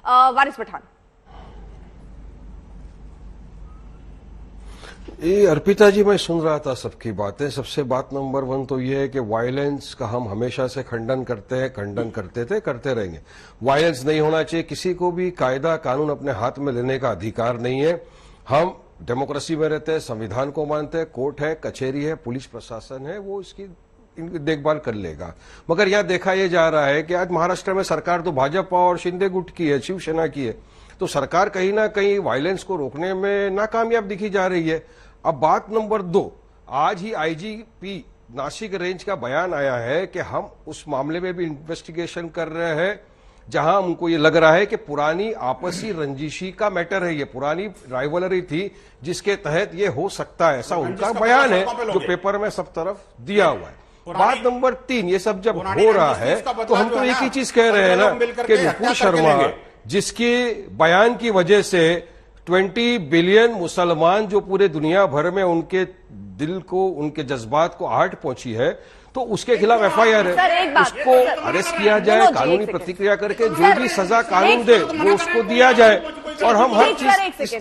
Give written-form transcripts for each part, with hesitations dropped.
वारिस पठान। ये अर्पिता जी, मैं सुन रहा था सबकी बातें। सबसे बात नंबर 1 तो ये है कि वायलेंस का हम हमेशा से खंडन करते हैं, खंडन करते थे, करते रहेंगे। वायलेंस नहीं होना चाहिए। किसी को भी कायदा कानून अपने हाथ में लेने का अधिकार नहीं है। हम डेमोक्रेसी में रहते हैं, संविधान को मानते हैं, कोर्ट है, कचहरी है, पुलिस प्रशासन है, वो इसकी देखभाल कर लेगा। मगर यहां देखा यह जा रहा है कि आज महाराष्ट्र में सरकार तो भाजपा और शिंदे गुट की है, शिवसेना की है, तो सरकार कहीं ना कहीं वायलेंस को रोकने में नाकामयाब दिखी जा रही है। अब बात नंबर 2, आज ही आईजीपी नासिक रेंज का बयान आया है कि हम उस मामले में भी इन्वेस्टिगेशन कर रहे हैं जहां उनको ये लग रहा है कि पुरानी आपसी रंजिशी का मैटर है, ये पुरानी राइवलरी थी जिसके तहत ये हो सकता है, ऐसा उनका बयान है जो पेपर में सब तरफ दिया हुआ है। बात नंबर 3, ये सब जब हो रहा है तो हम तो एक ही चीज कह रहे हैं ना कि नुपुर शर्मा जिसके बयान की वजह से 20 बिलियन मुसलमान जो पूरे दुनिया भर में उनके दिल को, उनके जज्बात को आहट पहुंची है, तो उसके खिलाफ एफआईआर है, उसको अरेस्ट किया जाए, कानूनी प्रतिक्रिया करके जो भी सजा कानून दे वो उसको दिया जाए। और हम हर चीज इस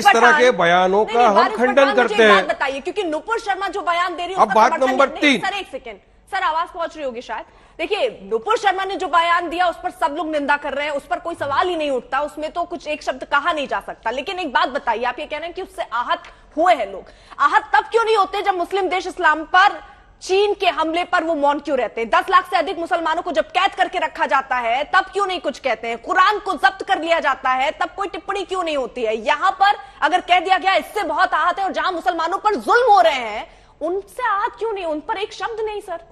तरह के बयानों का हम खंडन करते हैं। बताइए, क्योंकि नुपुर शर्मा जो बयान दे रही है। अब बात नंबर 3, सर एक सेकेंड, सर आवाज पहुंच रही होगी शायद। देखिए, नुपुर शर्मा ने जो बयान दिया उस पर सब लोग निंदा कर रहे हैं, उस पर कोई सवाल ही नहीं उठता, उसमें तो कुछ एक शब्द कहा नहीं जा सकता। लेकिन एक बात बताइए, आप ये कह रहे हैं कि उससे आहत हुए हैं लोग, आहत तब क्यों नहीं होते जब मुस्लिम देश इस्लाम पर चीन के हमले पर वो मौन क्यों रहते हैं? 10 लाख से अधिक मुसलमानों को जब कैद करके रखा जाता है तब क्यों नहीं कुछ कहते हैं? कुरान को जब्त कर लिया जाता है तब कोई टिप्पणी क्यों नहीं होती है? यहां पर अगर कह दिया गया इससे बहुत आहत है, और जहां मुसलमानों पर जुल्म हो रहे हैं उनसे आहत क्यों नहीं? उन पर एक शब्द नहीं सर।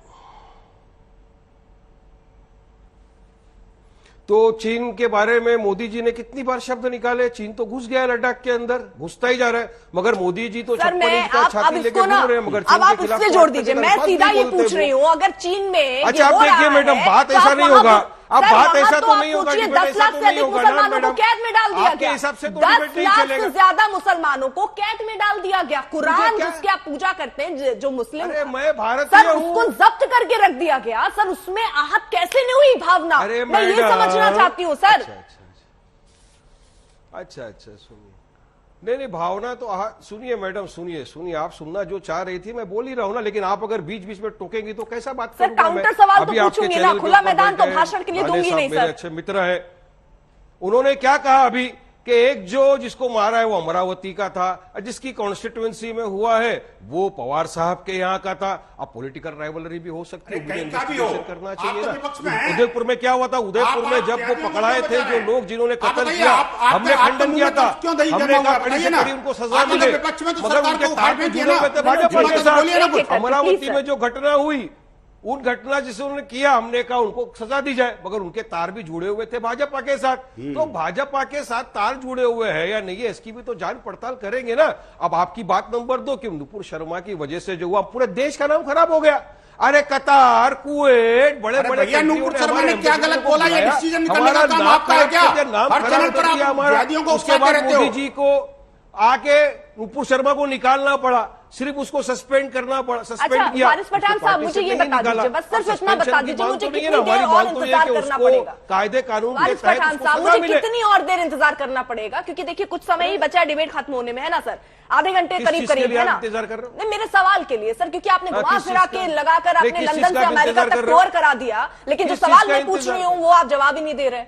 तो चीन के बारे में मोदी जी ने कितनी बार शब्द निकाले? चीन तो घुस गया लद्दाख के अंदर, घुसता ही जा रहा है, मगर मोदी जी तो छप्पन इंच का छाती लेके घूम रहे हैं। मगर अब आप उससे जोड़ दीजिए, मैं सीधा ये पूछ रही हूँ, अगर चीन में अच्छा आप देखिए मैडम, बात ऐसा नहीं होगा, अब बात ऐसा तो नहीं होगा, 10 लाख से अधिक मुसलमानों को कैद में डाल दिया गया। हिसाब से तो 10 लाख से ज्यादा मुसलमानों को कैद में डाल दिया गया। कुरान जिसकी आप पूजा करते हैं, जो मुस्लिम, मैं भारतीय हूं, उसको जब्त करके रख दिया गया। सर उसमें आहत कैसे नहीं हुई भावना? मैं ये समझना चाहती हूँ सर। अच्छा सुनिए, नहीं भावना तो सुनिए मैडम, सुनिए आप सुनना जो चाह रही थी मैं बोल ही रहा हूं ना, लेकिन आप अगर बीच बीच में टोकेंगी तो कैसा बात सर? काउंटर सवाल तो पूछूंगी ना, खुला मैदान तो भाषण के लिए दूंगी नहीं सर। मेरे अच्छे मित्र है, उन्होंने क्या कहा अभी कि एक जो जिसको मारा है वो अमरावती का था, जिसकी कॉन्स्टिट्यूएंसी में हुआ है वो पवार साहब के यहाँ का था। अब पॉलिटिकल राइवलरी भी हो सकती है, इन्वेस्टिगेशन करना चाहिए ना। उदयपुर में क्या हुआ था? उदयपुर में जब वो पकड़ाए थे जो लोग जिन्होंने कत्ल किया, हमने खंडन किया था, हमने कहा कड़ी से कड़ी उनको सजा मिले, मगर उनके तार पे जुड़े हुए थे भाजपा के साथ। अमरावती में जो घटना हुई, उन घटना जिसे उन्होंने किया, हमने कहा उनको सजा दी जाए, मगर उनके तार भी जुड़े हुए थे भाजपा के साथ। तो भाजपा के साथ तार जुड़े हुए हैं या नहीं है, इसकी भी तो जांच पड़ताल करेंगे ना। अब आपकी बात नंबर 2 कि नुपुर शर्मा की वजह से जो हुआ पूरे देश का नाम खराब हो गया। अरे कतार, कुवैत, बड़े बड़े नुपुर शर्मा ने क्या गलत बोला? ये डिसीजन निकालने का काम आपका है क्या? नाम खराब कर दिया हमारा। उसके बाद मोदी जी को आके नुपुर शर्मा को निकालना पड़ा, सिर्फ उसको सस्पेंड करना पड़ा, सस्पेंड किया। वारिस पठान साहब मुझे ये बता दीजिए, बस सिर्फ इतना बता दीजिए, मुझे कितनी देर और इंतजार करना पड़ेगा? कायदे कानून के वारिस पठान साहब मुझे कितनी और देर इंतजार करना पड़ेगा? क्योंकि देखिए कुछ समय ही बचा है डिबेट खत्म होने में, है ना सर? आधे घंटे करीब है ना? इंतजार कर रहे हो? नहीं, मेरे सवाल के लिए सर, क्योंकि आपने घुमा फिरा के लगाकर आपने लंदन से अमेरिका तक टूर करा दिया, लेकिन जो सवाल मैं पूछ रही हूँ वो आप जवाब ही नहीं दे रहे।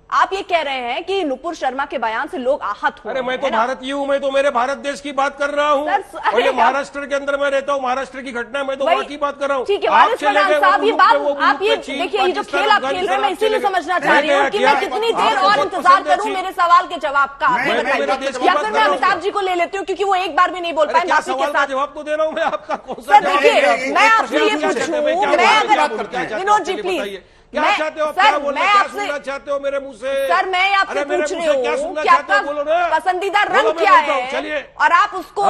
आप ये कह रहे हैं कि नुपुर शर्मा के बयान से लोग आहत हुए। अरे मैं तो भारतीय हूं, मैं तो मेरे भारत देश की बात कर रहा हूं, और ये महाराष्ट्र के अंदर मैं रहता हूं, महाराष्ट्र की घटना मैं तो वहां की बात कर रहा हूं। ठीक है वारिस पठान साहब, ये बात आप ये देखिए, ये जो खेल आप खेल रहे हैं मैं इसीलिए समझना चाह रही हूँ कि मैं कितनी देर और इंतजार करूं मेरे सवाल के जवाब का। या फिर मैं अमिताभ जी को ले लेती हूँ, क्योंकि वो एक बार भी नहीं बोल पाए। सवाल का जवाब तो दे रहा हूँ मैं आपका। सर देखिए, मैं आपसे ये पूछूं, विनोद जी प्लीज, क्या चाहते हो? क्या बोलना, क्या सुनना चाहते हो मेरे मुंह से? सर मैं आपसे पूछ रही हूँ कि आपका पसंदीदा रंग क्या है, और आप उसको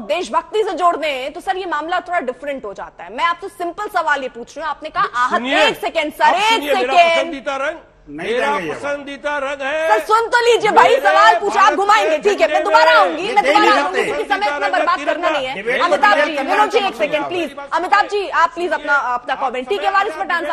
देशभक्ति से जोड़ दें तो सर ये मामला थोड़ा डिफरेंट हो जाता है। मैं आपसे सिंपल सवाल ये पूछ रही हूँ, आपने कहा आहत। एक सेकेंड सर, एक सेकेंड। पसंदीदा रंग, मेरा पसंदीदा रंग है। सर सुन तो लीजिए भाई, सवाल पूछा, आप घुमाएंगे, ठीक है मैं दोबारा आऊंगी, क्योंकि समय इतना बर्बाद करना नहीं है। अमिताभ जी, विनोद जी एक सेकेंड प्लीज, अमिताभ जी आप प्लीज अपना कमेंट, ठीक है वारिस पठान।